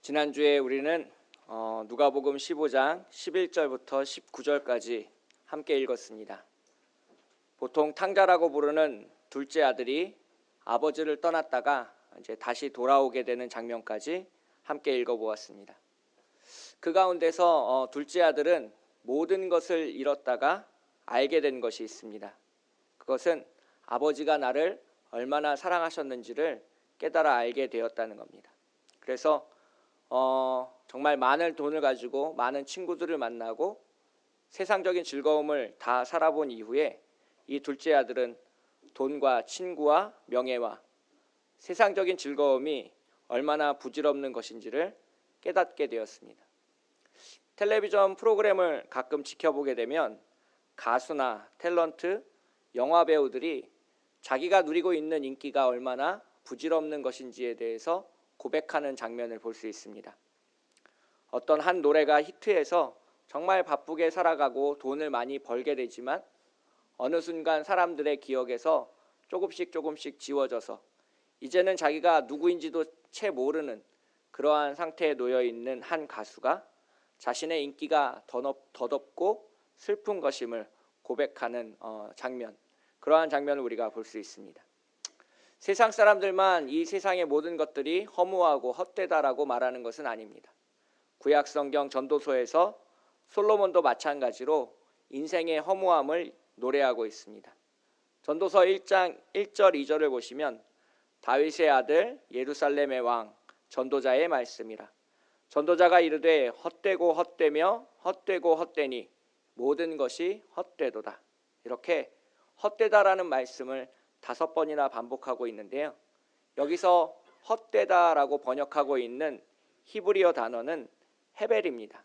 지난주에 우리는 누가복음 15장 11절부터 19절까지 함께 읽었습니다. 보통 탕자라고 부르는 둘째 아들이 아버지를 떠났다가 이제 다시 돌아오게 되는 장면까지 함께 읽어보았습니다. 그 가운데서 둘째 아들은 모든 것을 잃었다가 알게 된 것이 있습니다. 그것은 아버지가 나를 얼마나 사랑하셨는지를 깨달아 알게 되었다는 겁니다. 그래서 정말 많은 돈을 가지고 많은 친구들을 만나고 세상적인 즐거움을 다 살아본 이후에 이 둘째 아들은 돈과 친구와 명예와 세상적인 즐거움이 얼마나 부질없는 것인지를 깨닫게 되었습니다. 텔레비전 프로그램을 가끔 지켜보게 되면 가수나 탤런트, 영화 배우들이 자기가 누리고 있는 인기가 얼마나 부질없는 것인지에 대해서 고백하는 장면을 볼 수 있습니다. 어떤 한 노래가 히트해서 정말 바쁘게 살아가고 돈을 많이 벌게 되지만 어느 순간 사람들의 기억에서 조금씩 지워져서 이제는 자기가 누구인지도 채 모르는 그러한 상태에 놓여 있는 한 가수가 자신의 인기가 더덥고 슬픈 것임을 고백하는 장면, 그러한 장면을 우리가 볼 수 있습니다. 세상 사람들만 이 세상의 모든 것들이 허무하고 헛되다라고 말하는 것은 아닙니다. 구약 성경 전도서에서 솔로몬도 마찬가지로 인생의 허무함을 노래하고 있습니다. 전도서 1장 1절 2절을 보시면 다윗의 아들 예루살렘의 왕 전도자의 말씀이라. 전도자가 이르되 헛되고 헛되며 헛되고 헛되니 모든 것이 헛되도다. 이렇게 헛되다라는 말씀을 5번이나 반복하고 있는데요. 여기서 헛되다라고 번역하고 있는 히브리어 단어는 헤벨입니다.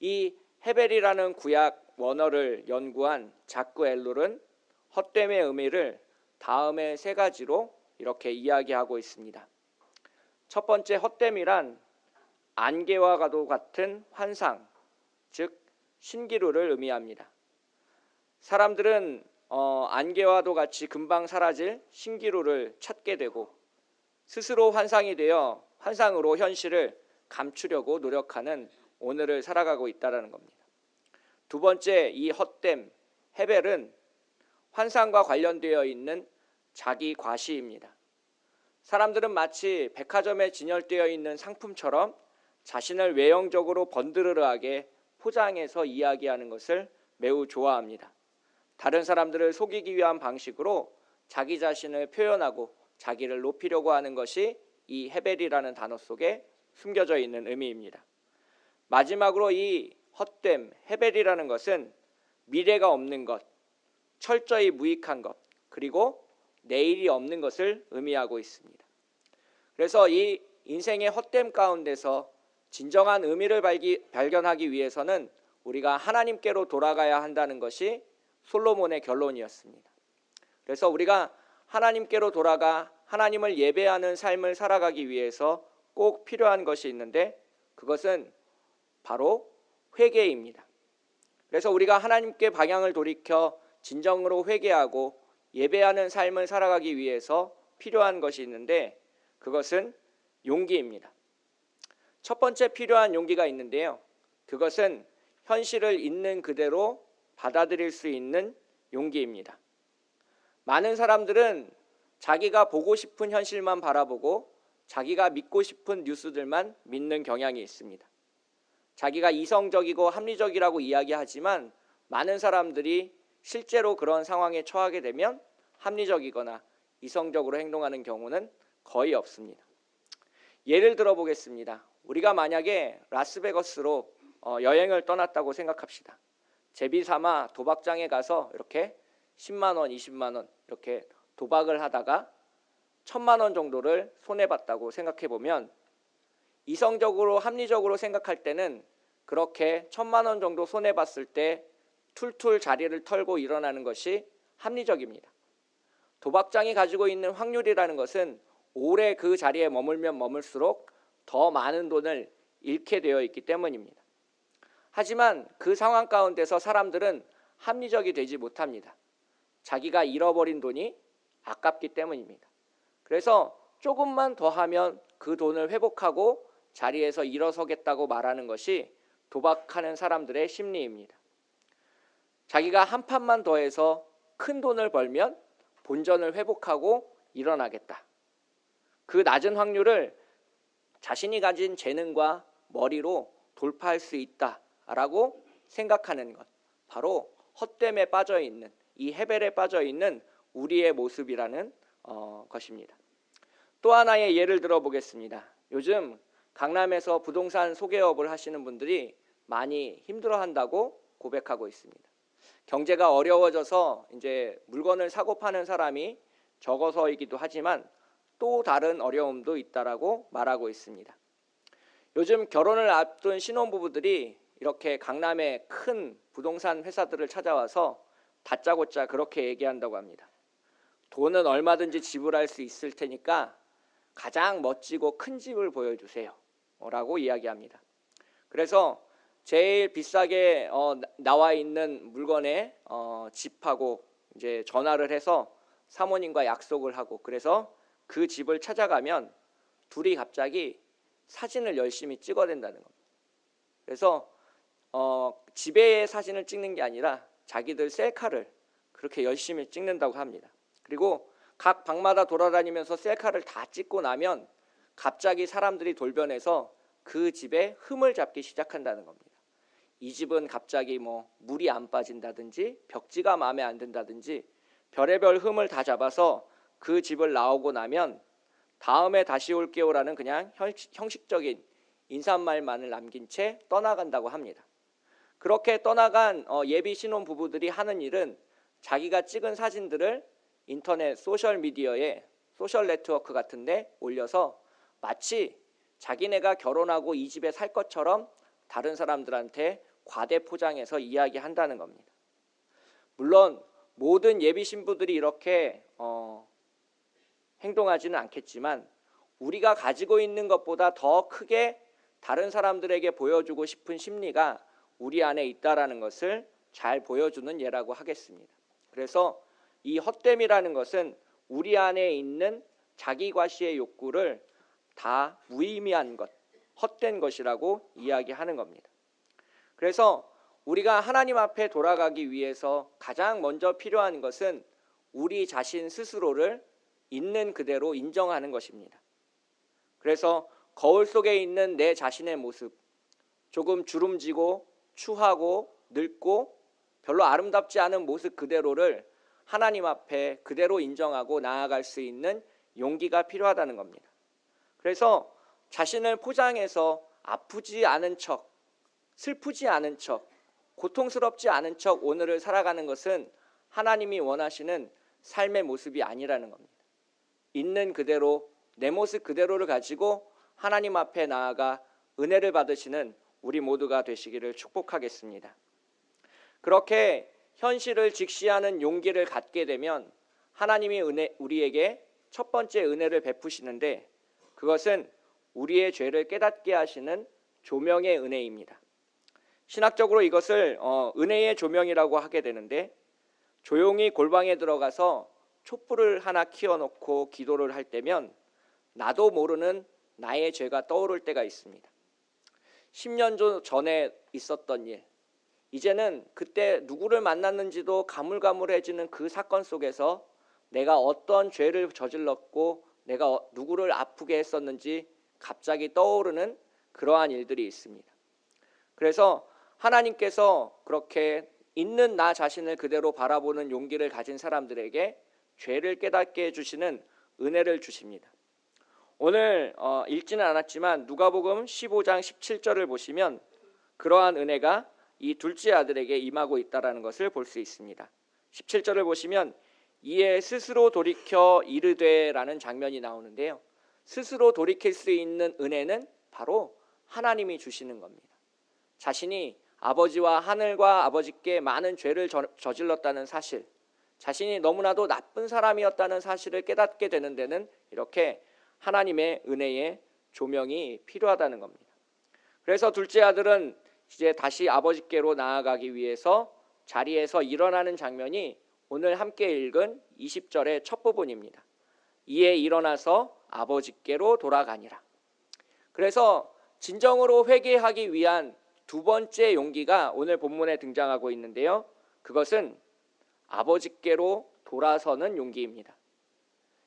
이 헤벨이라는 구약 원어를 연구한 자크 엘룰은 헛됨의 의미를 다음의 3가지로 이렇게 이야기하고 있습니다. 첫 번째, 헛됨이란 안개와도 같은 환상, 즉 신기루를 의미합니다. 사람들은 안개와도 같이 금방 사라질 신기루를 찾게 되고 스스로 환상이 되어 환상으로 현실을 감추려고 노력하는 오늘을 살아가고 있다는 겁니다. 두 번째, 이 헛됨, 헤벨은 환상과 관련되어 있는 자기 과시입니다. 사람들은 마치 백화점에 진열되어 있는 상품처럼 자신을 외형적으로 번드르르하게 포장해서 이야기하는 것을 매우 좋아합니다. 다른 사람들을 속이기 위한 방식으로 자기 자신을 표현하고 자기를 높이려고 하는 것이 이 헤벨이라는 단어 속에 숨겨져 있는 의미입니다. 마지막으로 이 헛됨, 헤벨이라는 것은 미래가 없는 것, 철저히 무익한 것, 그리고 내일이 없는 것을 의미하고 있습니다. 그래서 이 인생의 헛됨 가운데서 진정한 의미를 발견하기 위해서는 우리가 하나님께로 돌아가야 한다는 것이 솔로몬의 결론이었습니다. 그래서 우리가 하나님께로 돌아가 하나님을 예배하는 삶을 살아가기 위해서 꼭 필요한 것이 있는데 그것은 바로 회개입니다. 그래서 우리가 하나님께 방향을 돌이켜 진정으로 회개하고 예배하는 삶을 살아가기 위해서 필요한 것이 있는데 그것은 용기입니다. 첫 번째 필요한 용기가 있는데요. 그것은 현실을 있는 그대로 받아들일 수 있는 용기입니다. 많은 사람들은 자기가 보고 싶은 현실만 바라보고 자기가 믿고 싶은 뉴스들만 믿는 경향이 있습니다. 자기가 이성적이고 합리적이라고 이야기하지만 많은 사람들이 실제로 그런 상황에 처하게 되면 합리적이거나 이성적으로 행동하는 경우는 거의 없습니다. 예를 들어 보겠습니다. 우리가 만약에 라스베거스로 여행을 떠났다고 생각합시다. 제비 삼아 도박장에 가서 이렇게 10만 원, 20만 원 이렇게 도박을 하다가 1,000만 원 정도를 손해봤다고 생각해 보면 이성적으로 합리적으로 생각할 때는 그렇게 1,000만 원 정도 손해봤을 때 툴툴 자리를 털고 일어나는 것이 합리적입니다. 도박장이 가지고 있는 확률이라는 것은 오래 그 자리에 머물면 머물수록 더 많은 돈을 잃게 되어 있기 때문입니다. 하지만 그 상황 가운데서 사람들은 합리적이 되지 못합니다. 자기가 잃어버린 돈이 아깝기 때문입니다. 그래서 조금만 더 하면 그 돈을 회복하고 자리에서 일어서겠다고 말하는 것이 도박하는 사람들의 심리입니다. 자기가 한 판만 더 해서 큰 돈을 벌면 본전을 회복하고 일어나겠다. 그 낮은 확률을 자신이 가진 재능과 머리로 돌파할 수 있다라고 생각하는 것, 바로 헛됨에 빠져있는, 이 헤벨에 빠져있는 우리의 모습이라는 것입니다. 또 하나의 예를 들어보겠습니다. 요즘 강남에서 부동산 소개업을 하시는 분들이 많이 힘들어한다고 고백하고 있습니다. 경제가 어려워져서 이제 물건을 사고 파는 사람이 적어서이기도 하지만 또 다른 어려움도 있다라고 말하고 있습니다. 요즘 결혼을 앞둔 신혼부부들이 이렇게 강남의 큰 부동산 회사들을 찾아와서 다짜고짜 그렇게 얘기한다고 합니다. 돈은 얼마든지 지불할 수 있을 테니까 가장 멋지고 큰 집을 보여주세요 라고 이야기합니다. 그래서 제일 비싸게 나와 있는 물건에 집하고 이제 전화를 해서 사모님과 약속을 하고, 그래서 그 집을 찾아가면 둘이 갑자기 사진을 열심히 찍어댄다는 겁니다. 그래서 집의 사진을 찍는 게 아니라 자기들 셀카를 그렇게 열심히 찍는다고 합니다. 그리고 각 방마다 돌아다니면서 셀카를 다 찍고 나면 갑자기 사람들이 돌변해서 그 집에 흠을 잡기 시작한다는 겁니다. 이 집은 갑자기 물이 안 빠진다든지 벽지가 마음에 안 든다든지 별의별 흠을 다 잡아서 그 집을 나오고 나면 다음에 다시 올게요라는 그냥 형식적인 인사말만을 남긴 채 떠나간다고 합니다. 그렇게 떠나간 예비 신혼 부부들이 하는 일은 자기가 찍은 사진들을 인터넷 소셜미디어에 소셜 네트워크 같은 데 올려서 마치 자기네가 결혼하고 이 집에 살 것처럼 다른 사람들한테 과대 포장해서 이야기한다는 겁니다. 물론 모든 예비 신부들이 이렇게 행동하지는 않겠지만 우리가 가지고 있는 것보다 더 크게 다른 사람들에게 보여주고 싶은 심리가 우리 안에 있다라는 것을 잘 보여주는 예라고 하겠습니다. 그래서 이 헛됨이라는 것은 우리 안에 있는 자기과시의 욕구를 다 무의미한 것, 헛된 것이라고 이야기하는 겁니다. 그래서 우리가 하나님 앞에 돌아가기 위해서 가장 먼저 필요한 것은 우리 자신 스스로를 있는 그대로 인정하는 것입니다. 그래서 거울 속에 있는 내 자신의 모습, 조금 주름지고 추하고 늙고 별로 아름답지 않은 모습 그대로를 하나님 앞에 그대로 인정하고 나아갈 수 있는 용기가 필요하다는 겁니다. 그래서 자신을 포장해서 아프지 않은 척, 슬프지 않은 척, 고통스럽지 않은 척 오늘을 살아가는 것은 하나님이 원하시는 삶의 모습이 아니라는 겁니다. 있는 그대로 내 모습 그대로를 가지고 하나님 앞에 나아가 은혜를 받으시는 우리 모두가 되시기를 축복하겠습니다. 그렇게 현실을 직시하는 용기를 갖게 되면 하나님이 우리에게 첫 번째 은혜를 베푸시는데, 그것은 우리의 죄를 깨닫게 하시는 조명의 은혜입니다. 신학적으로 이것을 은혜의 조명이라고 하게 되는데, 조용히 골방에 들어가서 촛불을 하나 키워놓고 기도를 할 때면 나도 모르는 나의 죄가 떠오를 때가 있습니다. 10년 전에 있었던 일, 이제는 그때 누구를 만났는지도 가물가물해지는 그 사건 속에서 내가 어떤 죄를 저질렀고 내가 누구를 아프게 했었는지 갑자기 떠오르는 그러한 일들이 있습니다. 그래서 하나님께서 그렇게 있는 나 자신을 그대로 바라보는 용기를 가진 사람들에게 죄를 깨닫게 해주시는 은혜를 주십니다. 오늘 읽지는 않았지만 누가복음 15장 17절을 보시면 그러한 은혜가 이 둘째 아들에게 임하고 있다는 것을 볼 수 있습니다. 17절을 보시면 이에 스스로 돌이켜 이르되라는 장면이 나오는데요. 스스로 돌이킬 수 있는 은혜는 바로 하나님이 주시는 겁니다. 자신이 아버지와 하늘과 아버지께 많은 죄를 저질렀다는 사실, 자신이 너무나도 나쁜 사람이었다는 사실을 깨닫게 되는 데는 이렇게 하나님의 은혜의 조명이 필요하다는 겁니다. 그래서 둘째 아들은 이제 다시 아버지께로 나아가기 위해서 자리에서 일어나는 장면이 오늘 함께 읽은 20절의 첫 부분입니다. 이에 일어나서 아버지께로 돌아가니라. 그래서 진정으로 회개하기 위한 두 번째 용기가 오늘 본문에 등장하고 있는데요. 그것은 아버지께로 돌아서는 용기입니다.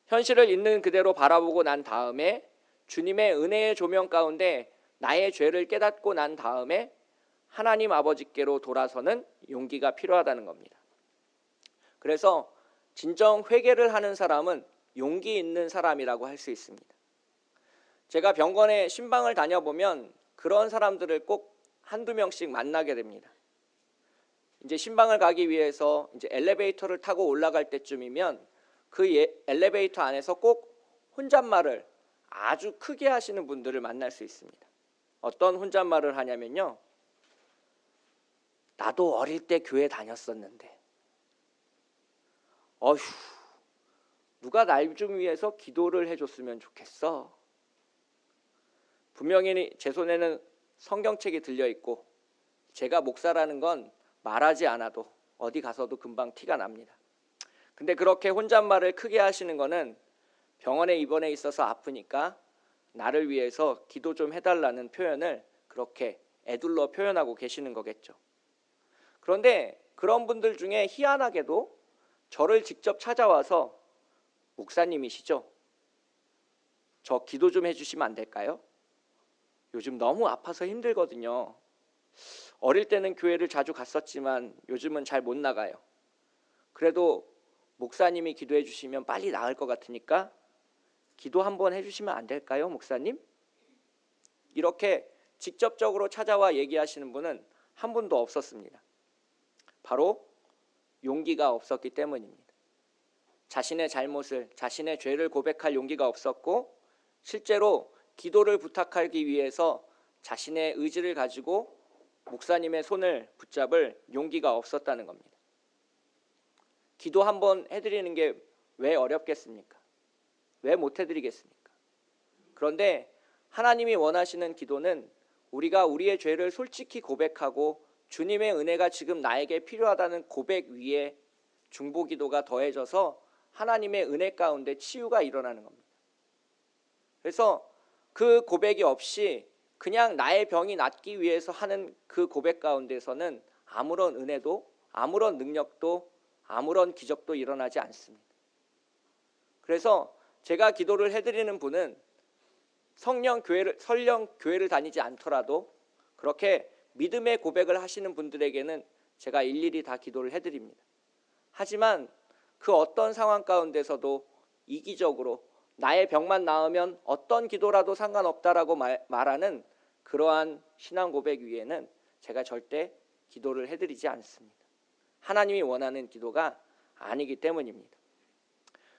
현실을 있는 그대로 바라보고 난 다음에 주님의 은혜의 조명 가운데 나의 죄를 깨닫고 난 다음에 하나님 아버지께로 돌아서는 용기가 필요하다는 겁니다. 그래서 진정 회개를 하는 사람은 용기 있는 사람이라고 할 수 있습니다. 제가 병원에 신방을 다녀보면 그런 사람들을 꼭 한두 명씩 만나게 됩니다. 이제 신방을 가기 위해서 이제 엘리베이터를 타고 올라갈 때쯤이면 그 엘리베이터 안에서 꼭 혼잣말을 아주 크게 하시는 분들을 만날 수 있습니다. 어떤 혼잣말을 하냐면요. 나도 어릴 때 교회 다녔었는데 어휴 누가 날 좀 위해서 기도를 해줬으면 좋겠어. 분명히 제 손에는 성경책이 들려있고 제가 목사라는 건 말하지 않아도 어디 가서도 금방 티가 납니다. 근데 그렇게 혼잣말을 크게 하시는 거는 병원에 입원해 있어서 아프니까 나를 위해서 기도 좀 해달라는 표현을 그렇게 애둘러 표현하고 계시는 거겠죠. 그런데 그런 분들 중에 희한하게도 저를 직접 찾아와서 목사님이시죠? 저 기도 좀 해주시면 안 될까요? 요즘 너무 아파서 힘들거든요. 어릴 때는 교회를 자주 갔었지만 요즘은 잘 못 나가요. 그래도 목사님이 기도해 주시면 빨리 나을 것 같으니까 기도 한번 해주시면 안 될까요, 목사님? 이렇게 직접적으로 찾아와 얘기하시는 분은 한 분도 없었습니다. 바로 용기가 없었기 때문입니다. 자신의 잘못을, 자신의 죄를 고백할 용기가 없었고 실제로 기도를 부탁하기 위해서 자신의 의지를 가지고 목사님의 손을 붙잡을 용기가 없었다는 겁니다. 기도 한번 해드리는 게 왜 어렵겠습니까? 왜 못 해드리겠습니까? 그런데 하나님이 원하시는 기도는 우리가 우리의 죄를 솔직히 고백하고 주님의 은혜가 지금 나에게 필요하다는 고백 위에 중보기도가 더해져서 하나님의 은혜 가운데 치유가 일어나는 겁니다. 그래서 그 고백이 없이 그냥 나의 병이 낫기 위해서 하는 그 고백 가운데서는 아무런 은혜도 아무런 능력도 아무런 기적도 일어나지 않습니다. 그래서 제가 기도를 해드리는 분은 설령 교회를 다니지 않더라도 그렇게 믿음의 고백을 하시는 분들에게는 제가 일일이 다 기도를 해드립니다. 하지만 그 어떤 상황 가운데서도 이기적으로 나의 병만 나으면 어떤 기도라도 상관없다라고 말하는 그러한 신앙 고백 위에는 제가 절대 기도를 해드리지 않습니다. 하나님이 원하는 기도가 아니기 때문입니다.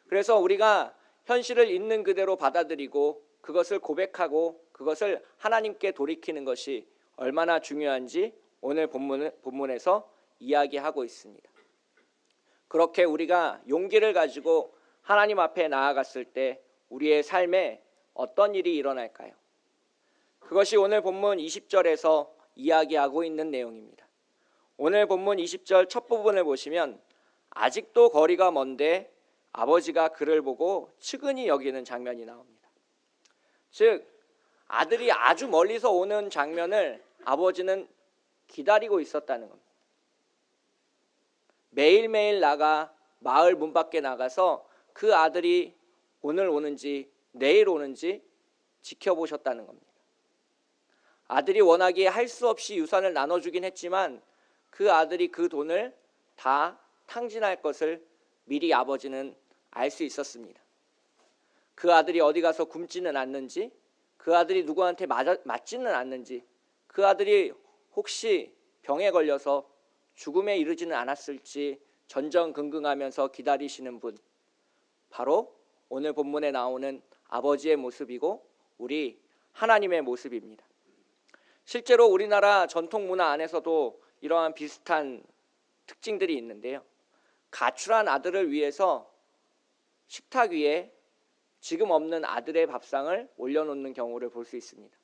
그래서 우리가 현실을 있는 그대로 받아들이고 그것을 고백하고 그것을 하나님께 돌이키는 것이 얼마나 중요한지 오늘 본문에서 이야기하고 있습니다. 그렇게 우리가 용기를 가지고 하나님 앞에 나아갔을 때 우리의 삶에 어떤 일이 일어날까요? 그것이 오늘 본문 20절에서 이야기하고 있는 내용입니다. 오늘 본문 20절 첫 부분을 보시면 아직도 거리가 먼데 아버지가 그를 보고 측은히 여기는 장면이 나옵니다. 즉 아들이 아주 멀리서 오는 장면을 아버지는 기다리고 있었다는 겁니다. 매일매일 마을 문 밖에 나가서 그 아들이 오늘 오는지 내일 오는지 지켜보셨다는 겁니다. 아들이 원하기에 할 수 없이 유산을 나눠주긴 했지만 그 아들이 그 돈을 다 탕진할 것을 미리 아버지는 알 수 있었습니다. 그 아들이 어디 가서 굶지는 않는지, 그 아들이 누구한테 맞지는 않는지, 그 아들이 혹시 병에 걸려서 죽음에 이르지는 않았을지 전전긍긍하면서 기다리시는 분, 바로 오늘 본문에 나오는 아버지의 모습이고 우리 하나님의 모습입니다. 실제로 우리나라 전통 문화 안에서도 이러한 비슷한 특징들이 있는데요. 가출한 아들을 위해서 식탁 위에 지금 없는 아들의 밥상을 올려놓는 경우를 볼 수 있습니다.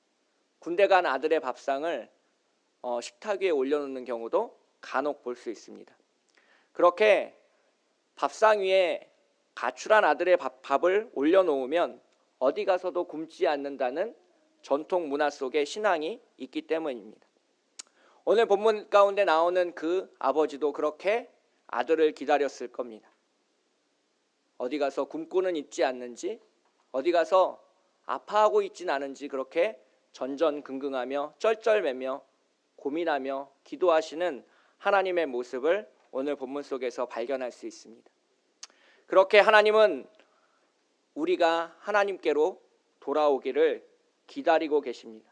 군대 간 아들의 밥상을 식탁 위에 올려놓는 경우도 간혹 볼 수 있습니다. 그렇게 밥상 위에 가출한 아들의 밥을 올려놓으면 어디 가서도 굶지 않는다는 전통 문화 속에 신앙이 있기 때문입니다. 오늘 본문 가운데 나오는 그 아버지도 그렇게 아들을 기다렸을 겁니다. 어디 가서 굶고는 있지 않는지, 어디 가서 아파하고 있진 않은지 그렇게 전전긍긍하며 쩔쩔매며 고민하며 기도하시는 하나님의 모습을 오늘 본문 속에서 발견할 수 있습니다. 그렇게 하나님은 우리가 하나님께로 돌아오기를 기다리고 계십니다.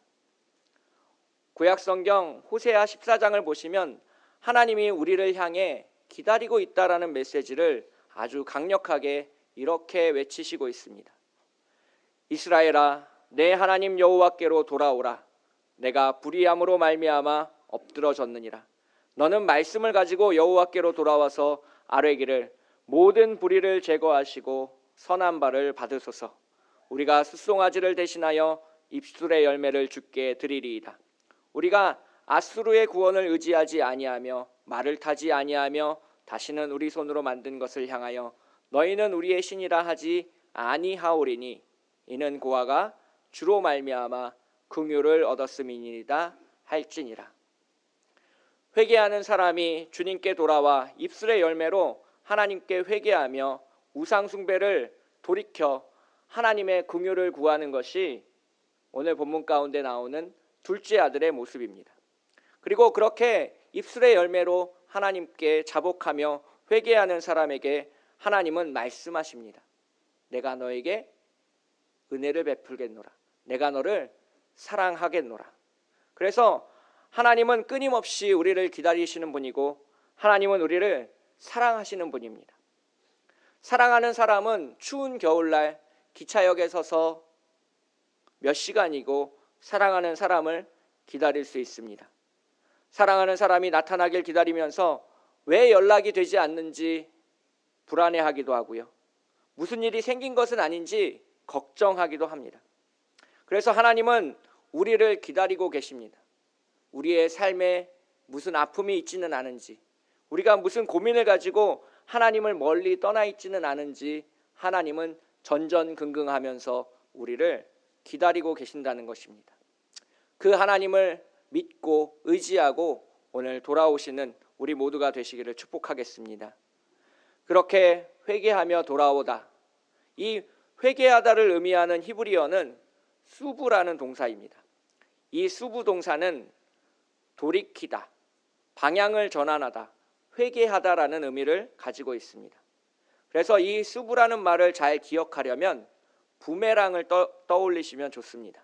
구약성경 호세아 14장을 보시면 하나님이 우리를 향해 기다리고 있다라는 메시지를 아주 강력하게 이렇게 외치시고 있습니다. 이스라엘아, 내 하나님 여호와께로 돌아오라. 내가 불의함으로 말미암아 엎드러졌느니라. 너는 말씀을 가지고 여호와께로 돌아와서 아뢰기를 모든 불의를 제거하시고 선한 바를 받으소서. 우리가 숫송아지를 대신하여 입술의 열매를 주께 드리리이다. 우리가 아수르의 구원을 의지하지 아니하며 말을 타지 아니하며 다시는 우리 손으로 만든 것을 향하여 너희는 우리의 신이라 하지 아니하오리니 이는 고아가 주로 말미암아 긍휼을 얻었음이니이다 할지니라. 회개하는 사람이 주님께 돌아와 입술의 열매로 하나님께 회개하며 우상 숭배를 돌이켜 하나님의 긍휼을 구하는 것이 오늘 본문 가운데 나오는 둘째 아들의 모습입니다. 그리고 그렇게 입술의 열매로 하나님께 자복하며 회개하는 사람에게 하나님은 말씀하십니다. 내가 너에게 은혜를 베풀겠노라. 내가 너를 사랑하겠노라. 그래서 하나님은 끊임없이 우리를 기다리시는 분이고 하나님은 우리를 사랑하시는 분입니다. 사랑하는 사람은 추운 겨울날 기차역에 서서 몇 시간이고 사랑하는 사람을 기다릴 수 있습니다. 사랑하는 사람이 나타나길 기다리면서 왜 연락이 되지 않는지 불안해하기도 하고요. 무슨 일이 생긴 것은 아닌지 걱정하기도 합니다. 그래서 하나님은 우리를 기다리고 계십니다. 우리의 삶에 무슨 아픔이 있지는 않은지, 우리가 무슨 고민을 가지고 하나님을 멀리 떠나 있지는 않은지 하나님은 전전긍긍하면서 우리를 기다리고 계신다는 것입니다. 그 하나님을 믿고 의지하고 오늘 돌아오시는 우리 모두가 되시기를 축복하겠습니다. 그렇게 회개하며 돌아오다. 이 회개하다를 의미하는 히브리어는 수부라는 동사입니다. 이 수부 동사는 돌이키다, 방향을 전환하다, 회개하다라는 의미를 가지고 있습니다. 그래서 이 수부라는 말을 잘 기억하려면 부메랑을 떠올리시면 좋습니다.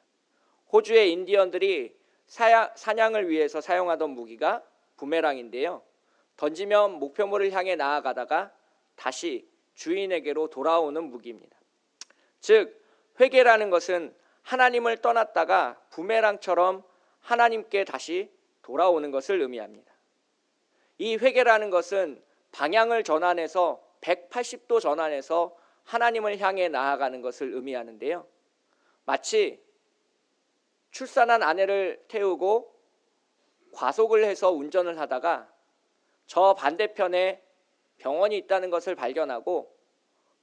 호주의 인디언들이 사냥을 위해서 사용하던 무기가 부메랑인데요. 던지면 목표물을 향해 나아가다가 다시 주인에게로 돌아오는 무기입니다. 즉 회개라는 것은 하나님을 떠났다가 부메랑처럼 하나님께 다시 돌아오는 것을 의미합니다. 이 회개라는 것은 방향을 전환해서 180도 전환해서 하나님을 향해 나아가는 것을 의미하는데요. 마치 출산한 아내를 태우고 과속을 해서 운전을 하다가 저 반대편에 병원이 있다는 것을 발견하고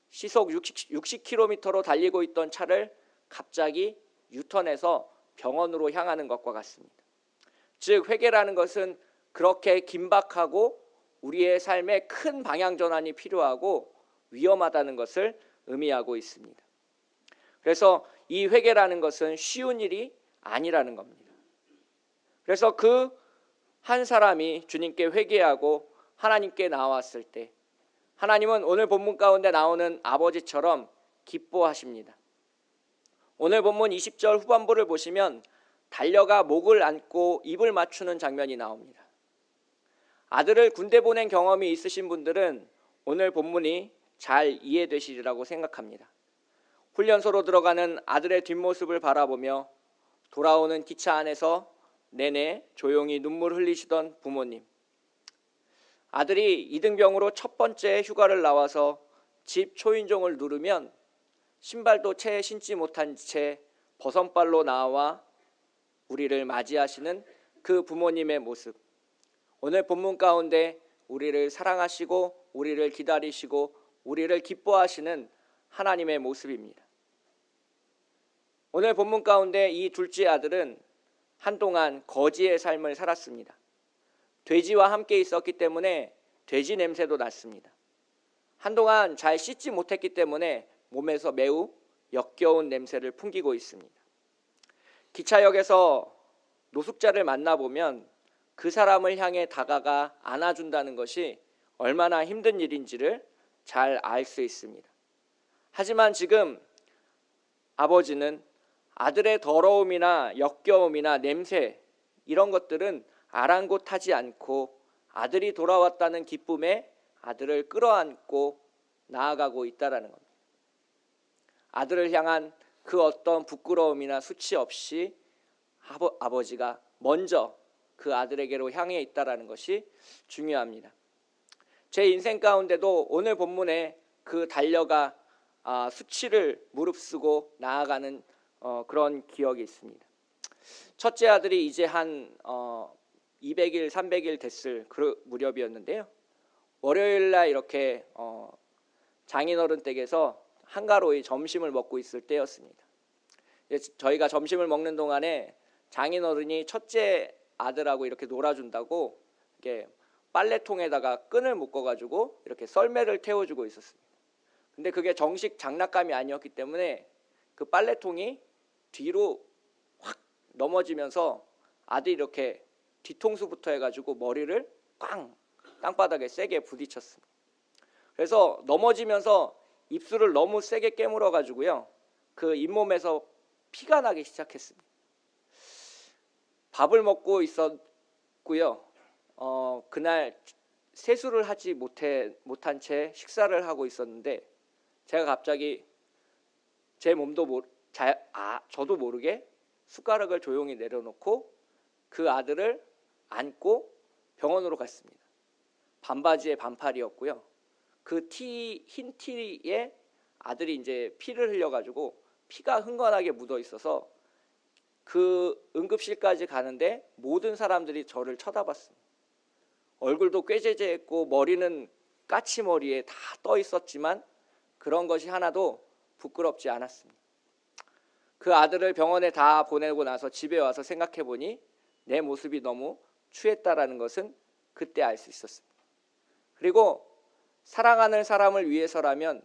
시속 60km로 달리고 있던 차를 갑자기 유턴해서 병원으로 향하는 것과 같습니다. 즉 회개라는 것은 그렇게 긴박하고 우리의 삶에 큰 방향 전환이 필요하고 위험하다는 것을 의미하고 있습니다. 그래서 이 회개라는 것은 쉬운 일이 아니라는 겁니다. 그래서 그 한 사람이 주님께 회개하고 하나님께 나왔을 때 하나님은 오늘 본문 가운데 나오는 아버지처럼 기뻐하십니다. 오늘 본문 20절 후반부를 보시면 달려가 목을 안고 입을 맞추는 장면이 나옵니다. 아들을 군대 보낸 경험이 있으신 분들은 오늘 본문이 잘 이해되시리라고 생각합니다. 훈련소로 들어가는 아들의 뒷모습을 바라보며 돌아오는 기차 안에서 내내 조용히 눈물 흘리시던 부모님. 아들이 이등병으로 첫 번째 휴가를 나와서 집 초인종을 누르면 신발도 채 신지 못한 채 버선발로 나와 우리를 맞이하시는 그 부모님의 모습. 오늘 본문 가운데 우리를 사랑하시고 우리를 기다리시고 우리를 기뻐하시는 하나님의 모습입니다. 오늘 본문 가운데 이 둘째 아들은 한동안 거지의 삶을 살았습니다. 돼지와 함께 있었기 때문에 돼지 냄새도 났습니다. 한동안 잘 씻지 못했기 때문에 몸에서 매우 역겨운 냄새를 풍기고 있습니다. 기차역에서 노숙자를 만나보면 그 사람을 향해 다가가 안아준다는 것이 얼마나 힘든 일인지를 잘 알 수 있습니다. 하지만 지금 아버지는 아들의 더러움이나 역겨움이나 냄새 이런 것들은 아랑곳하지 않고 아들이 돌아왔다는 기쁨에 아들을 끌어안고 나아가고 있다라는 겁니다. 아들을 향한 그 어떤 부끄러움이나 수치 없이 아버지가 먼저 그 아들에게로 향해 있다라는 것이 중요합니다. 제 인생 가운데도 오늘 본문에 그 달려가 수치를 무릅쓰고 나아가는 그런 기억이 있습니다. 첫째 아들이 이제 한 200일, 300일 됐을 그 무렵이었는데요. 월요일날 이렇게 장인어른 댁에서 한가로이 점심을 먹고 있을 때였습니다. 저희가 점심을 먹는 동안에 장인어른이 첫째 아들하고 이렇게 놀아준다고 이렇게 빨래통에다가 끈을 묶어가지고 이렇게 썰매를 태워주고 있었습니다. 근데 그게 정식 장난감이 아니었기 때문에 그 빨래통이 뒤로 확 넘어지면서 아들이 이렇게 뒤통수부터 해가지고 머리를 꽝 땅바닥에 세게 부딪혔습니다. 그래서 넘어지면서 입술을 너무 세게 깨물어 가지고요, 그 잇몸에서 피가 나기 시작했습니다. 밥을 먹고 있었고요. 그날 세수를 하지 못한 채 식사를 하고 있었는데 제가 갑자기 제 몸도 저도 모르게 숟가락을 조용히 내려놓고 그 아들을 안고 병원으로 갔습니다. 반바지에 반팔이었고요. 그 흰 티에 아들이 이제 피를 흘려가지고 피가 흥건하게 묻어 있어서 그 응급실까지 가는데 모든 사람들이 저를 쳐다봤습니다. 얼굴도 꾀재재했고 머리는 까치머리에 다 떠 있었지만 그런 것이 하나도 부끄럽지 않았습니다. 그 아들을 병원에 다 보내고 나서 집에 와서 생각해 보니 내 모습이 너무 추했다라는 것은 그때 알 수 있었습니다. 그리고 사랑하는 사람을 위해서라면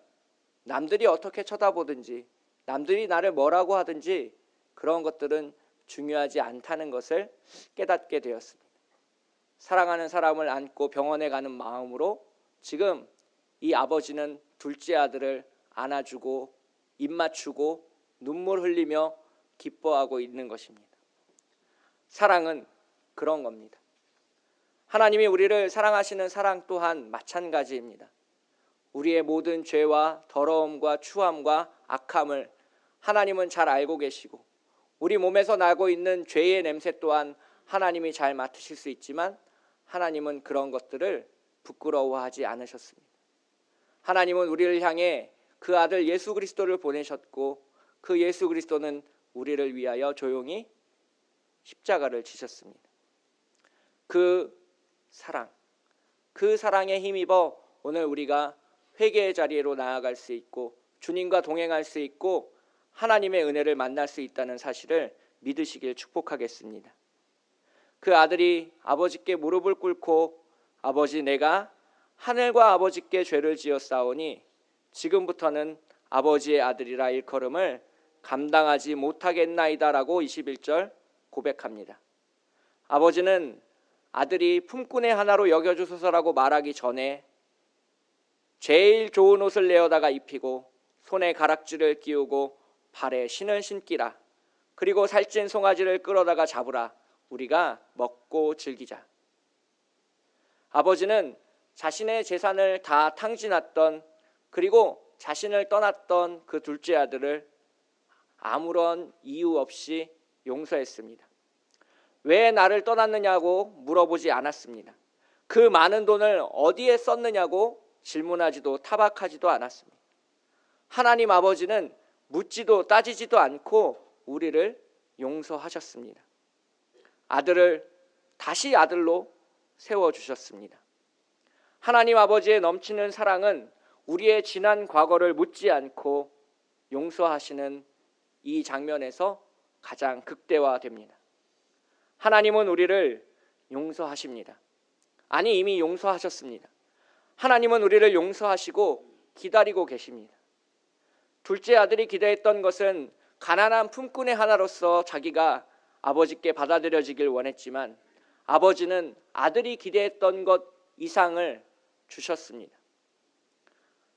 남들이 어떻게 쳐다보든지 남들이 나를 뭐라고 하든지 그런 것들은 중요하지 않다는 것을 깨닫게 되었습니다. 사랑하는 사람을 안고 병원에 가는 마음으로 지금 이 아버지는 둘째 아들을 안아주고 입 맞추고 눈물 흘리며 기뻐하고 있는 것입니다. 사랑은 그런 겁니다. 하나님이 우리를 사랑하시는 사랑 또한 마찬가지입니다. 우리의 모든 죄와 더러움과 추함과 악함을 하나님은 잘 알고 계시고 우리 몸에서 나고 있는 죄의 냄새 또한 하나님이 잘 맡으실 수 있지만 하나님은 그런 것들을 부끄러워하지 않으셨습니다. 하나님은 우리를 향해 그 아들 예수 그리스도를 보내셨고 그 예수 그리스도는 우리를 위하여 조용히 십자가를 지셨습니다. 그 사랑에 힘입어 오늘 우리가 회개의 자리로 나아갈 수 있고 주님과 동행할 수 있고 하나님의 은혜를 만날 수 있다는 사실을 믿으시길 축복하겠습니다. 그 아들이 아버지께 무릎을 꿇고 아버지, 내가 하늘과 아버지께 죄를 지었사오니 지금부터는 아버지의 아들이라 일컬음을 감당하지 못하겠나이다라고 21절 고백합니다. 아버지는 아들이 품꾼의 하나로 여겨주소서라고 말하기 전에 제일 좋은 옷을 내어다가 입히고 손에 가락지를 끼우고 발에 신을 신기라. 그리고 살찐 송아지를 끌어다가 잡으라. 우리가 먹고 즐기자. 아버지는 자신의 재산을 다 탕진했던 그리고 자신을 떠났던 그 둘째 아들을 아무런 이유 없이 용서했습니다. 왜 나를 떠났느냐고 물어보지 않았습니다. 그 많은 돈을 어디에 썼느냐고 질문하지도 타박하지도 않았습니다. 하나님 아버지는 묻지도 따지지도 않고 우리를 용서하셨습니다. 아들을 다시 아들로 세워주셨습니다. 하나님 아버지의 넘치는 사랑은 우리의 지난 과거를 묻지 않고 용서하시는 이 장면에서 가장 극대화됩니다. 하나님은 우리를 용서하십니다. 아니, 이미 용서하셨습니다. 하나님은 우리를 용서하시고 기다리고 계십니다. 둘째 아들이 기대했던 것은 가난한 품꾼의 하나로서 자기가 아버지께 받아들여지길 원했지만 아버지는 아들이 기대했던 것 이상을 주셨습니다.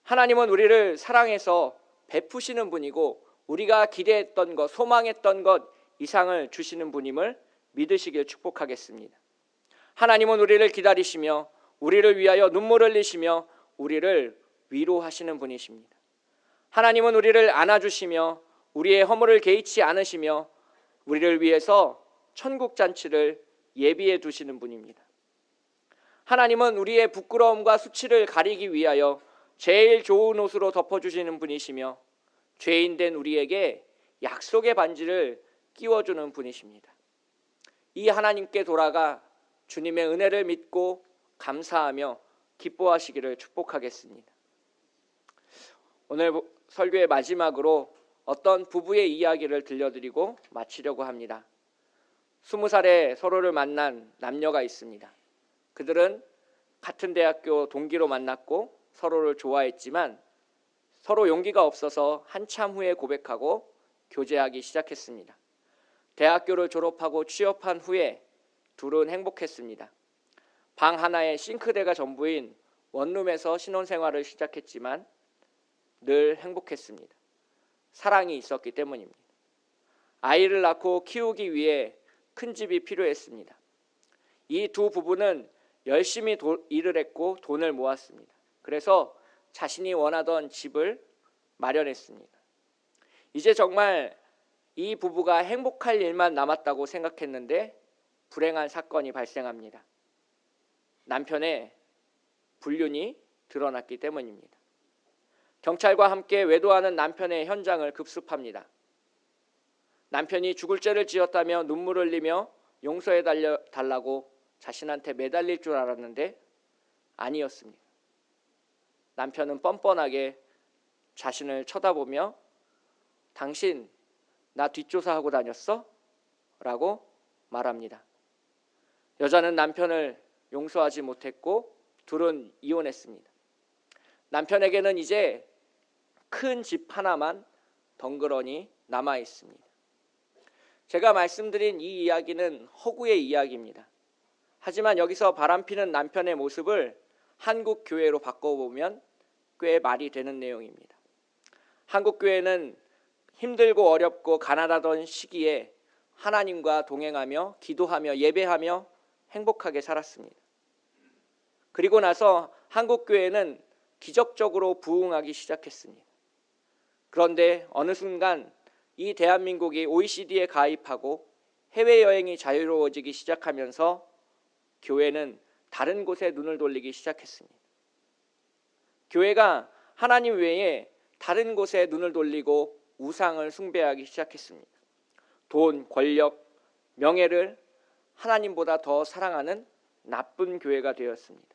하나님은 우리를 사랑해서 베푸시는 분이고 우리가 기대했던 것, 소망했던 것 이상을 주시는 분임을 믿으시길 축복하겠습니다. 하나님은 우리를 기다리시며 우리를 위하여 눈물 흘리시며 우리를 위로하시는 분이십니다. 하나님은 우리를 안아주시며 우리의 허물을 개의치 않으시며 우리를 위해서 천국 잔치를 예비해 두시는 분입니다. 하나님은 우리의 부끄러움과 수치를 가리기 위하여 제일 좋은 옷으로 덮어주시는 분이시며 죄인된 우리에게 약속의 반지를 끼워주는 분이십니다. 이 하나님께 돌아가 주님의 은혜를 믿고 감사하며 기뻐하시기를 축복하겠습니다. 오늘 설교의 마지막으로 어떤 부부의 이야기를 들려드리고 마치려고 합니다. 20살에 서로를 만난 남녀가 있습니다. 그들은 같은 대학교 동기로 만났고 서로를 좋아했지만 서로 용기가 없어서 한참 후에 고백하고 교제하기 시작했습니다. 대학교를 졸업하고 취업한 후에 둘은 행복했습니다. 방 하나에 싱크대가 전부인 원룸에서 신혼생활을 시작했지만 늘 행복했습니다. 사랑이 있었기 때문입니다. 아이를 낳고 키우기 위해 큰 집이 필요했습니다. 이 두 부부는 열심히 일을 했고 돈을 모았습니다. 그래서 자신이 원하던 집을 마련했습니다. 이제 정말 이 부부가 행복할 일만 남았다고 생각했는데 불행한 사건이 발생합니다. 남편의 불륜이 드러났기 때문입니다. 경찰과 함께 외도하는 남편의 현장을 급습합니다. 남편이 죽을 죄를 지었다며 눈물을 흘리며 용서해 달라고 자신한테 매달릴 줄 알았는데 아니었습니다. 남편은 뻔뻔하게 자신을 쳐다보며 당신 나 뒷조사하고 다녔어? 라고 말합니다. 여자는 남편을 용서하지 못했고 둘은 이혼했습니다. 남편에게는 이제 큰 집 하나만 덩그러니 남아 있습니다. 제가 말씀드린 이 이야기는 허구의 이야기입니다. 하지만 여기서 바람피는 남편의 모습을 한국 교회로 바꿔보면 꽤 말이 되는 내용입니다. 한국 교회는 힘들고 어렵고 가난하던 시기에 하나님과 동행하며 기도하며 예배하며 행복하게 살았습니다. 그리고 나서 한국 교회는 기적적으로 부흥하기 시작했습니다. 그런데 어느 순간 이 대한민국이 OECD에 가입하고 해외여행이 자유로워지기 시작하면서 교회는 다른 곳에 눈을 돌리기 시작했습니다. 교회가 하나님 외에 다른 곳에 눈을 돌리고 우상을 숭배하기 시작했습니다. 돈, 권력, 명예를 하나님보다 더 사랑하는 나쁜 교회가 되었습니다.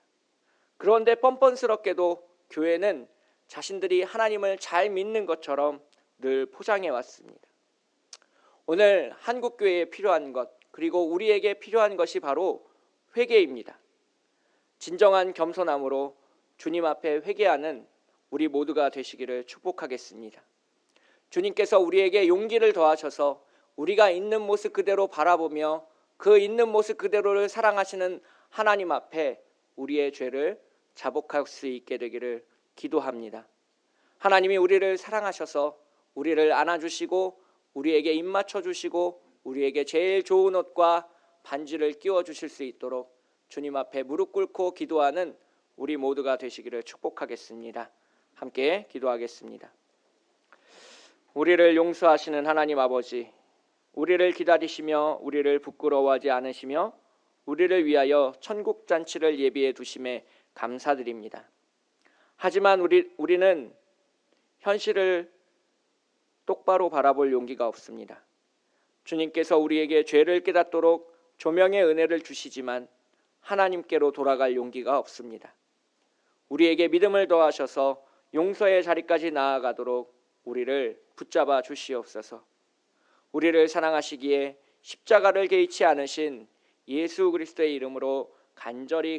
그런데 뻔뻔스럽게도 교회는 자신들이 하나님을 잘 믿는 것처럼 늘 포장해 왔습니다. 오늘 한국 교회에 필요한 것, 그리고 우리에게 필요한 것이 바로 회개입니다. 진정한 겸손함으로 주님 앞에 회개하는 우리 모두가 되시기를 축복하겠습니다. 주님께서 우리에게 용기를 더하셔서 우리가 있는 모습 그대로 바라보며 그 있는 모습 그대로를 사랑하시는 하나님 앞에 우리의 죄를 자복할 수 있게 되기를 기도합니다. 하나님이 우리를 사랑하셔서 우리를 안아주시고 우리에게 입 맞춰주시고 우리에게 제일 좋은 옷과 반지를 끼워주실 수 있도록 주님 앞에 무릎 꿇고 기도하는 우리 모두가 되시기를 축복하겠습니다. 함께 기도하겠습니다. 우리를 용서하시는 하나님 아버지, 우리를 기다리시며 우리를 부끄러워하지 않으시며 우리를 위하여 천국 잔치를 예비해 두심에 감사드립니다. 하지만 우리는 현실을 똑바로 바라볼 용기가 없습니다. 주님께서 우리에게 죄를 깨닫도록 조명의 은혜를 주시지만 하나님께로 돌아갈 용기가 없습니다. 우리에게 믿음을 더하셔서 용서의 자리까지 나아가도록 우리를 붙잡아 주시옵소서. 우리를 사랑하시기에 십자가를 개의치 않으신 예수 그리스도의 이름으로 간절히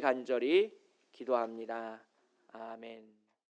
기도합니다. 아멘.